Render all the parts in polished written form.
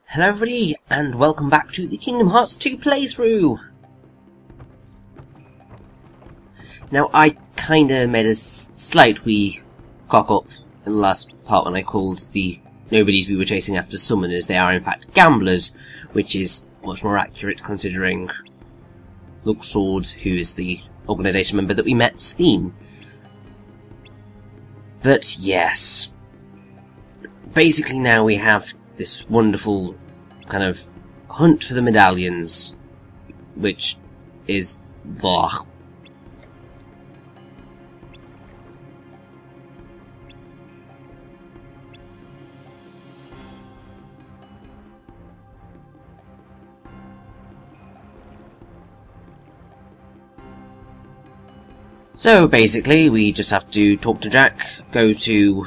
Hello everybody, and welcome back to the Kingdom Hearts 2 playthrough! Now, I kinda made a slight wee cock-up in the last part when I called the nobodies we were chasing after summoners. They are in fact gamblers, which is much more accurate considering Sword, who is the organisation member that we met's theme. But yes, basically now we have this wonderful kind of hunt for the medallions, which is blah. So basically we just have to talk to Jack, go to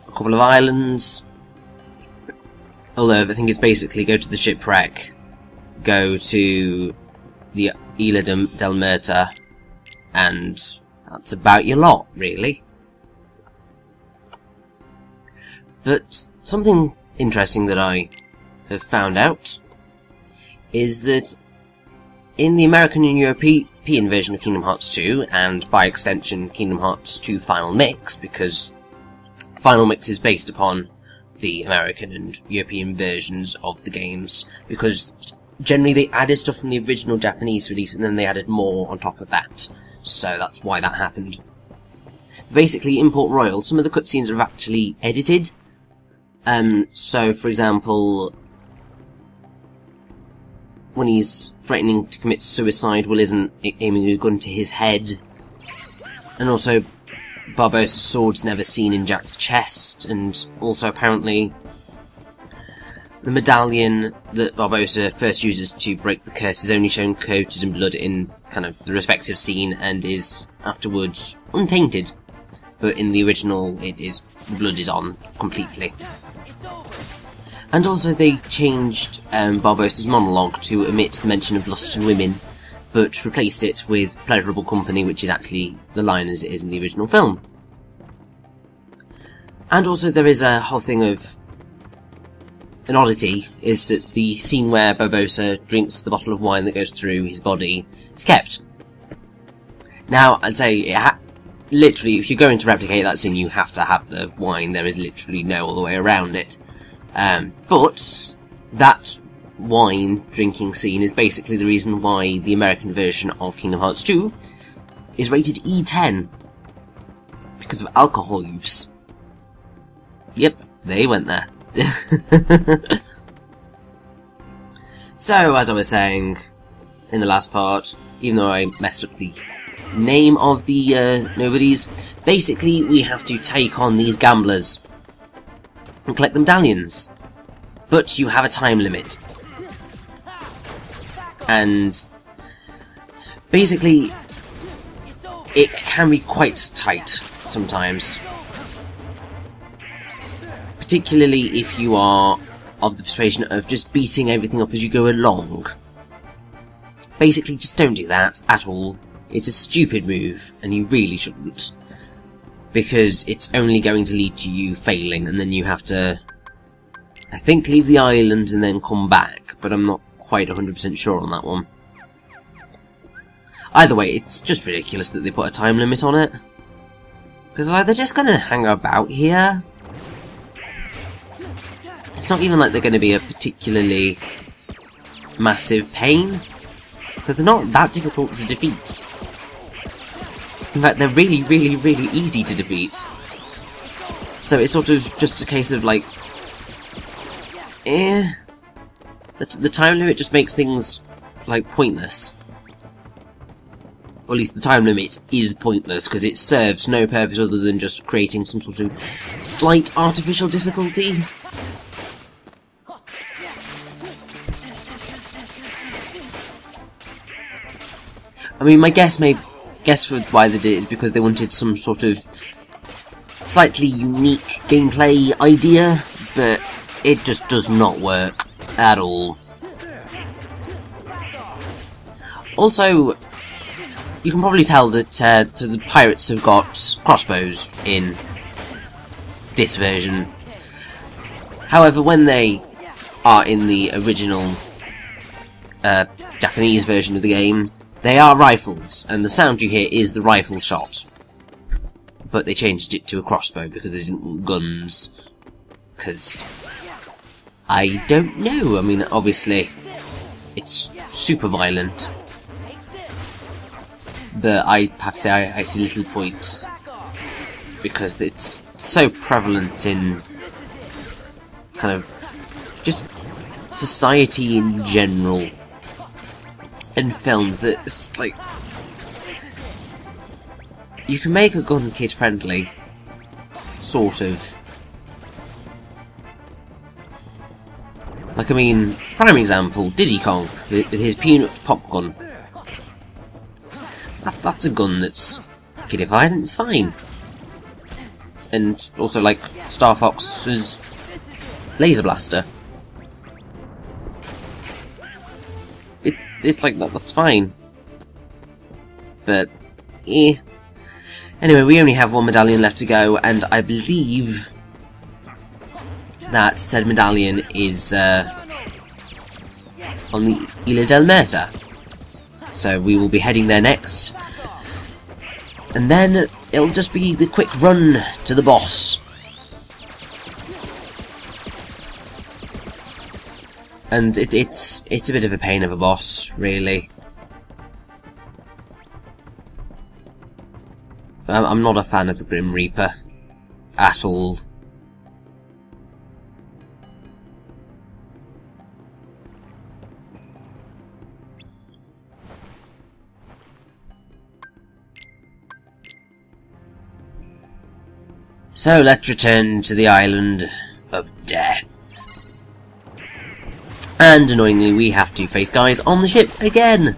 a couple of islands. Although I think it's basically go to the shipwreck, go to the Isla del Muerta, and that's about your lot, really. But something interesting that I have found out is that in the American and European version of Kingdom Hearts 2, and by extension Kingdom Hearts 2 Final Mix, because Final Mix is based upon the American and European versions of the games, because generally they added stuff from the original Japanese release and then they added more on top of that, so that's why that happened. Basically, in Port Royal, some of the cutscenes are actually edited. So for example, when he's threatening to commit suicide, Will isn't aiming a gun to his head, and also Barbossa's sword's never seen in Jack's chest, and also apparently the medallion that Barbossa first uses to break the curse is only shown coated in blood in kind of the respective scene and is afterwards untainted. But in the original the blood is on completely. And also they changed Barbossa's monologue to omit the mention of lust and women, but replaced it with pleasurable company, which is actually the line as it is in the original film. And also there is a whole thing of an oddity, is that the scene where Barbossa drinks the bottle of wine that goes through his body is kept. Now, I'd say, literally, if you're going to replicate that scene, you have to have the wine. There is literally no other way around it. But that wine drinking scene is basically the reason why the American version of Kingdom Hearts 2 is rated E10, because of alcohol use. Yep, they went there. So, as I was saying in the last part, even though I messed up the name of the nobodies, basically we have to take on these gamblers and collect the medallions. But you have a time limit. And basically it can be quite tight sometimes. Particularly if you are of the persuasion of just beating everything up as you go along. Basically, just don't do that at all. It's a stupid move, and you really shouldn't. Because it's only going to lead to you failing, and then you have to, I think, leave the island and then come back, but I'm not quite 100% sure on that one. Either way, it's just ridiculous that they put a time limit on it. Because like, they're just gonna hang about here. It's not even like they're going to be a particularly massive pain, because they're not that difficult to defeat. In fact, they're really, really, really easy to defeat. So it's sort of just a case of like, the time limit just makes things like pointless. Or at least the time limit is pointless, because it serves no purpose other than just creating some sort of slight artificial difficulty. I mean, my guess for why they did it is because they wanted some sort of slightly unique gameplay idea, but it just does not work at all. Also, you can probably tell that the pirates have got crossbows in this version. However, when they are in the original Japanese version of the game, they are rifles, and the sound you hear is the rifle shot. But they changed it to a crossbow because they didn't want guns. Because I don't know. I mean, obviously, it's super violent. But I have to say I see little point. Because it's so prevalent in kind of just society in general. And films that it's like... You can make a gun kid friendly. Sort of. Like, I mean, prime example, Diddy Kong, with his peanut pop gun. That's a gun that's kidified and it's fine. And also, like, Star Fox's laser blaster. It's like, that's fine. But, eh. Anyway, we only have one medallion left to go, and I believe that said medallion is on the Isla del Merta. So we will be heading there next. And then it'll just be the quick run to the boss. And it's a bit of a pain of a boss, really. I'm not a fan of the Grim Reaper at all. So let's return to the island of death. And annoyingly, we have to face guys on the ship again.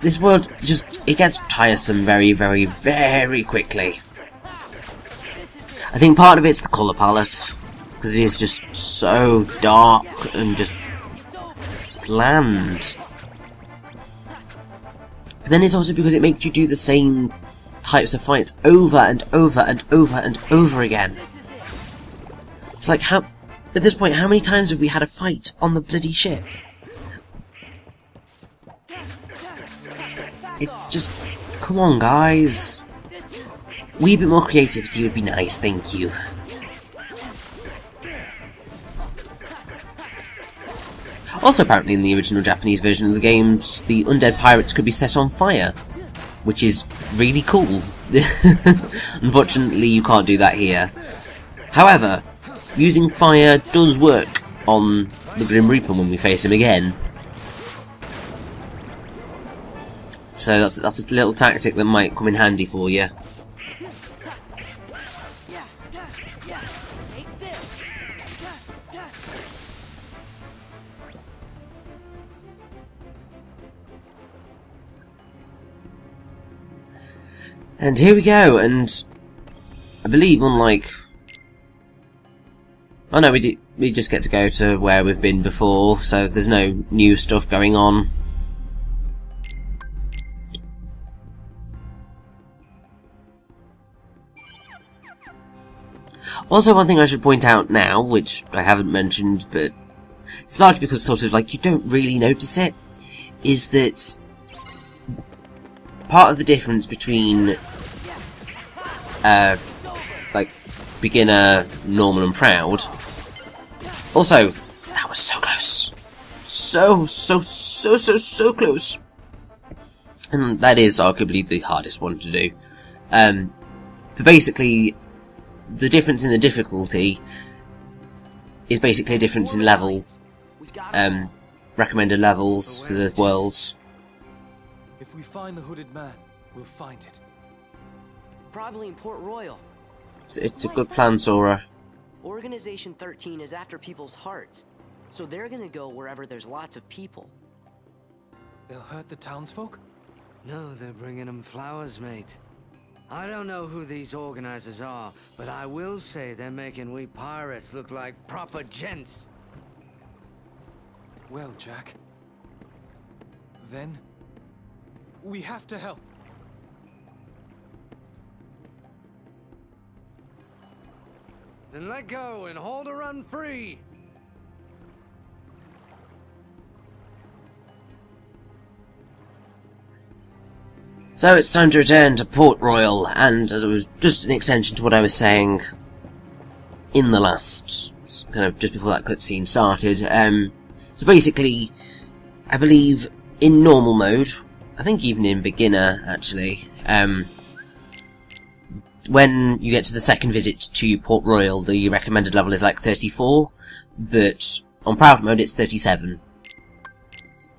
This world it gets tiresome very, very, very quickly. I think part of it's the colour palette, because it is just so dark and just bland. But then it's also because it makes you do the same types of fights over and over and over and over again. It's like, at this point, how many times have we had a fight on the bloody ship? It's just... Come on, guys. A wee bit more creativity would be nice, thank you. Also, apparently in the original Japanese version of the games, the undead pirates could be set on fire, which is really cool. Unfortunately, you can't do that here. However, using fire does work on the Grim Reaper when we face him again. So that's a little tactic that might come in handy for you. And here we go, and I believe unlike... Oh no, we just get to go to where we've been before, so there's no new stuff going on. Also, one thing I should point out now, which I haven't mentioned, but it's largely because sort of like you don't really notice it, is that part of the difference between like beginner, normal and proud. Also, that was so close. So close. And that is arguably the hardest one to do. But basically, the difference in the difficulty is basically a difference in level. Recommended levels for the worlds. If we find the hooded man, we'll find it. Probably in Port Royal. It's a good plan, Sora. Organization 13 is after people's hearts, so they're gonna go wherever there's lots of people. They'll hurt the townsfolk? No, they're bringing them flowers, mate. I don't know who these organizers are, but I will say they're making we pirates look like proper gents. Well, Jack. Then, we have to help. Then let go and hold her run free. So it's time to return to Port Royal, and as it was just an extension to what I was saying in the last, kind of just before that cutscene started. So basically, I believe in normal mode, I think even in beginner actually, when you get to the second visit to Port Royal, the recommended level is like 34, but on private mode it's 37.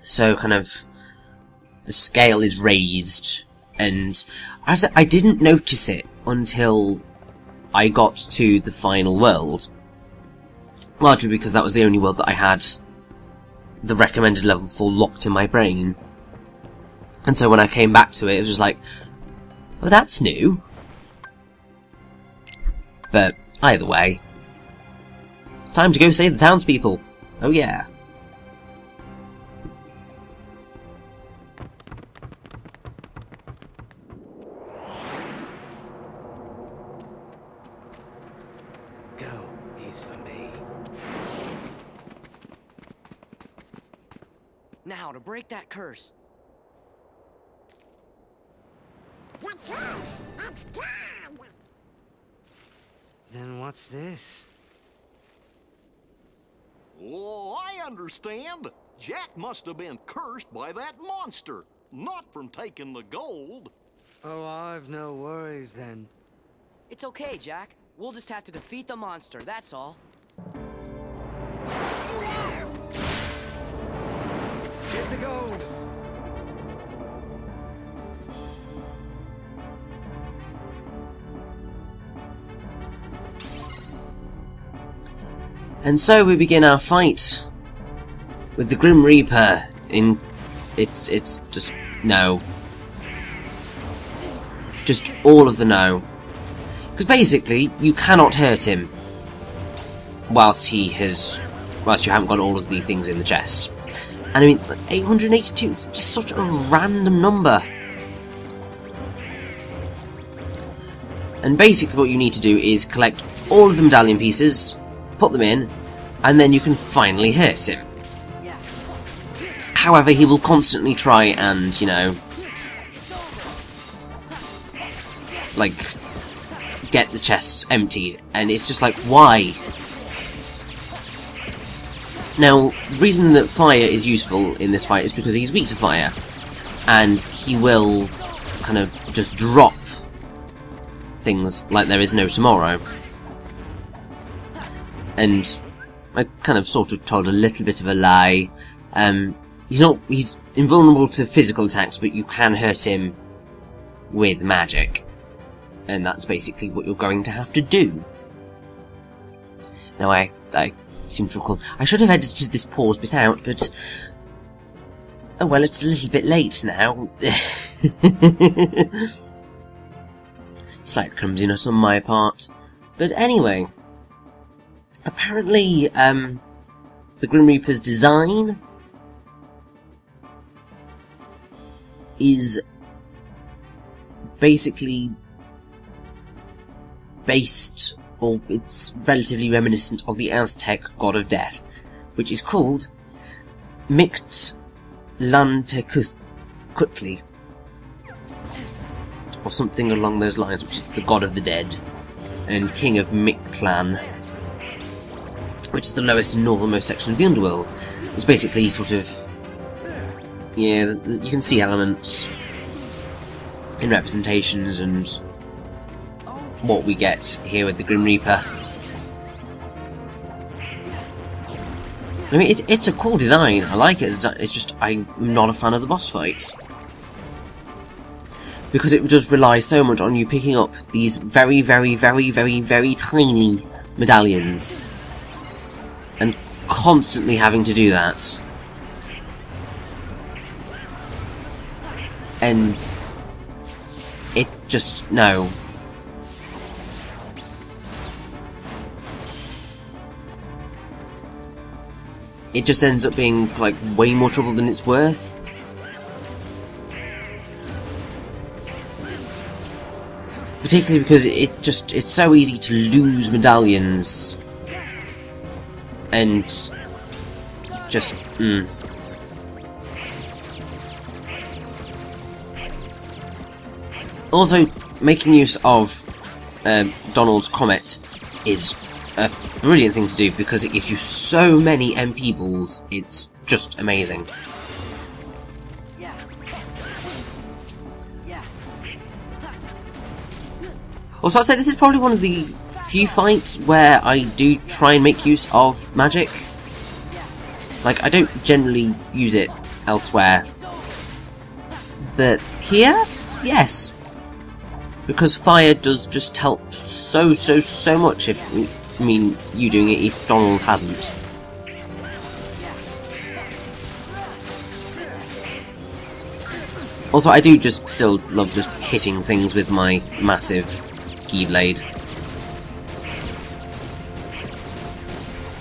So kind of the scale is raised, and I didn't notice it until I got to the final world. Largely because that was the only world that I had the recommended level for locked in my brain. And so when I came back to it, it was just like, oh, that's new. But either way, it's time to go save the townspeople. Oh yeah. Go, he's for me. Now, to break that curse. The curse, it's gone! Then what's this? Oh, I understand. Jack must have been cursed by that monster, not from taking the gold. Oh, I've no worries then. It's okay, Jack. We'll just have to defeat the monster, that's all. Get the gold! And so we begin our fight with the Grim Reaper in... It's just... no. Just all of the no. Because basically, you cannot hurt him whilst you haven't got all of the things in the chest. And I mean, 882, it's just such a random number. And basically what you need to do is collect all of the medallion pieces, put them in, and then you can finally hurt him. However, he will constantly try and, you know, like, get the chest emptied, and it's just like, why? Now, the reason that fire is useful in this fight is because he's weak to fire, and he will kind of just drop things like there is no tomorrow. And I kind of sort of told a little bit of a lie. He's invulnerable to physical attacks, but you can hurt him with magic. And that's basically what you're going to have to do. Now, I seem to recall... I should have edited this pause bit out, but... oh well, it's a little bit late now. Slight clumsiness on my part. But anyway... apparently, the Grim Reaper's design... is... basically... based, or it's relatively reminiscent of the Aztec god of death, which is called Mictlantecutli, or something along those lines, which is the god of the dead, and king of Mictlan, which is the lowest and northernmost section of the underworld. It's basically sort of, yeah, you can see elements in representations and what we get here with the Grim Reaper. I mean, it's a cool design. I like it. It's just I'm not a fan of the boss fights, because it does rely so much on you picking up these very, very, very, very, very tiny medallions and constantly having to do that. And it just, no. It just ends up being, like, way more trouble than it's worth. But particularly because it's so easy to lose medallions and just Also, making use of Donald's Comet is a brilliant thing to do because it gives you so many MP balls. It's just amazing. Also, I'd say this is probably one of the few fights where I do try and make use of magic. Like, I don't generally use it elsewhere. But here, yes. Because fire does just help so much if, I mean, you doing it if Donald hasn't. Also, I do just still love just hitting things with my massive keyblade.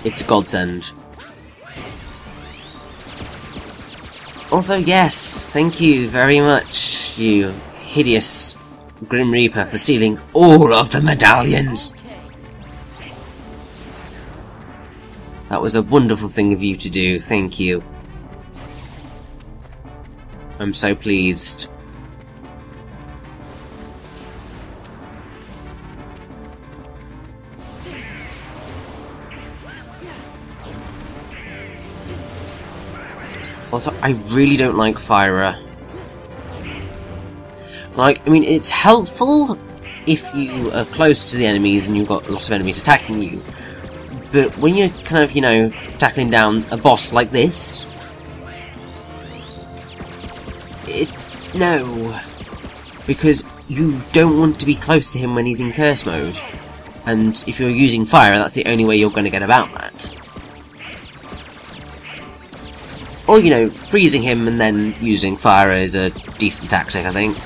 It's a godsend. Also, yes, thank you very much, you hideous Grim Reaper, for stealing all of the medallions. That was a wonderful thing of you to do, thank you. I'm so pleased. Also, I really don't like Fire. Like, I mean, it's helpful if you are close to the enemies and you've got lots of enemies attacking you. But when you're kind of, you know, tackling down a boss like this... No. Because you don't want to be close to him when he's in curse mode. And if you're using fire, that's the only way you're going to get about that. Or, you know, freezing him and then using fire is a decent tactic, I think.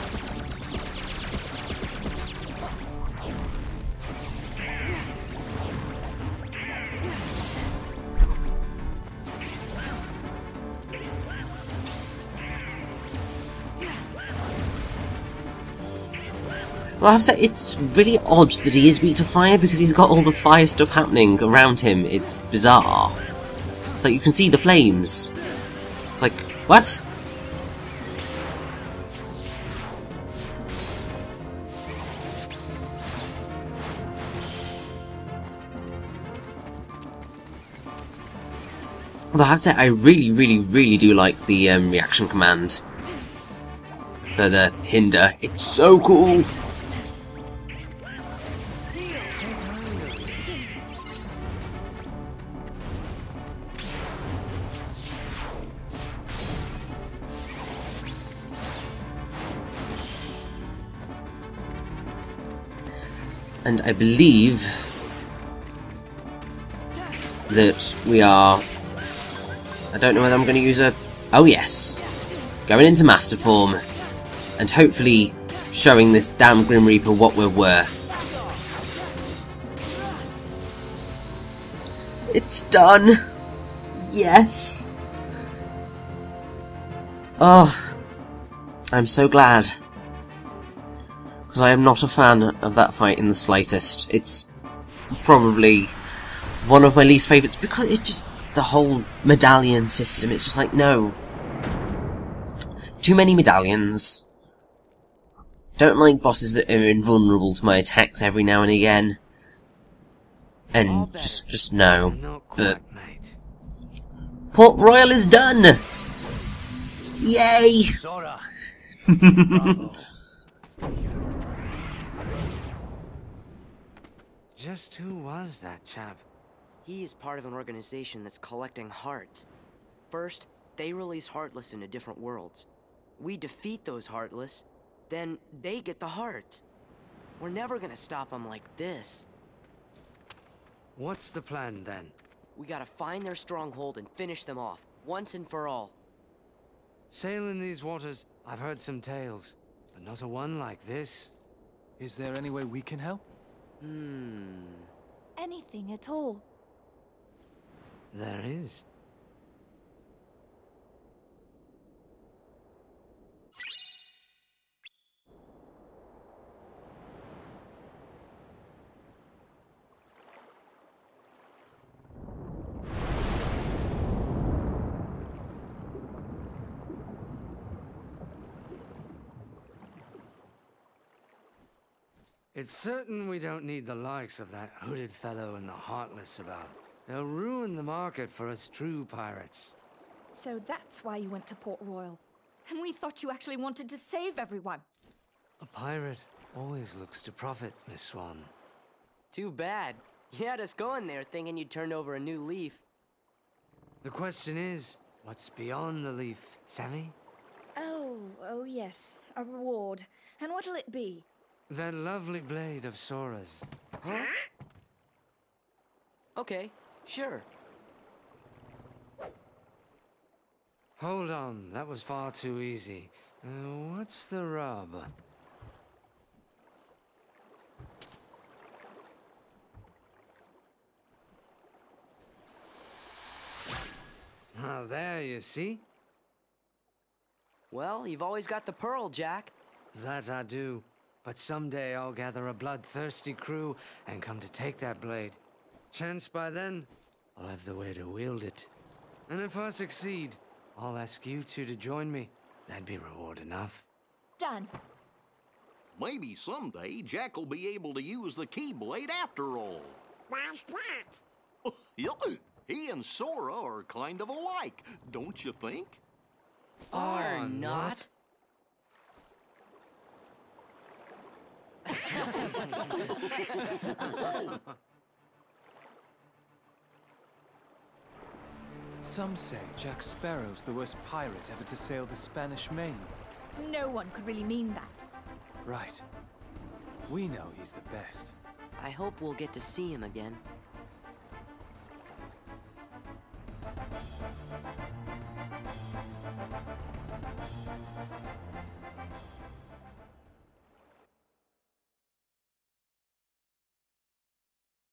Well, I have to say, it's really odd that he is weak to fire because he's got all the fire stuff happening around him. It's bizarre. It's like you can see the flames. It's like, what? Although I have to say, I really do like the reaction command for the hinder. It's so cool! And I believe that we are... I don't know whether I'm going to use a... Oh yes! Going into Master Form. And hopefully showing this damn Grim Reaper what we're worth. It's done! Yes! Oh, I'm so glad. Because I am not a fan of that fight in the slightest. It's probably one of my least favourites because it's just the whole medallion system. It's just like, no. Too many medallions. Don't like bosses that are invulnerable to my attacks every now and again. And just no. But Port Royal is done! Yay! Sora. Just who was that chap? He is part of an organization that's collecting hearts. First, they release Heartless into different worlds. We defeat those Heartless, then they get the hearts. We're never gonna stop them like this. What's the plan then? We gotta find their stronghold and finish them off, once and for all. Sail in these waters, I've heard some tales, but not a one like this. Is there any way we can help? Anything at all. There is. It's certain we don't need the likes of that hooded fellow and the Heartless about. They'll ruin the market for us true pirates. So that's why you went to Port Royal. And we thought you actually wanted to save everyone. A pirate always looks to profit, Miss Swan. Too bad. You had us going there thinking you'd turned over a new leaf. The question is, what's beyond the leaf, savvy? Oh yes. A reward. And what'll it be? That lovely blade of Sora's. Huh? Okay, sure. Hold on, that was far too easy. What's the rub? Now there, you see? Well, you've always got the pearl, Jack. That I do. But someday I'll gather a bloodthirsty crew and come to take that blade. Chance by then, I'll have the way to wield it. And if I succeed, I'll ask you two to join me. That'd be reward enough. Done. Maybe someday Jack will be able to use the Keyblade after all. Why's that? Yep. He and Sora are kind of alike, don't you think? Are not. Some say Jack Sparrow's the worst pirate ever to sail the Spanish Main. No one could really mean that. Right. We know he's the best. I hope we'll get to see him again.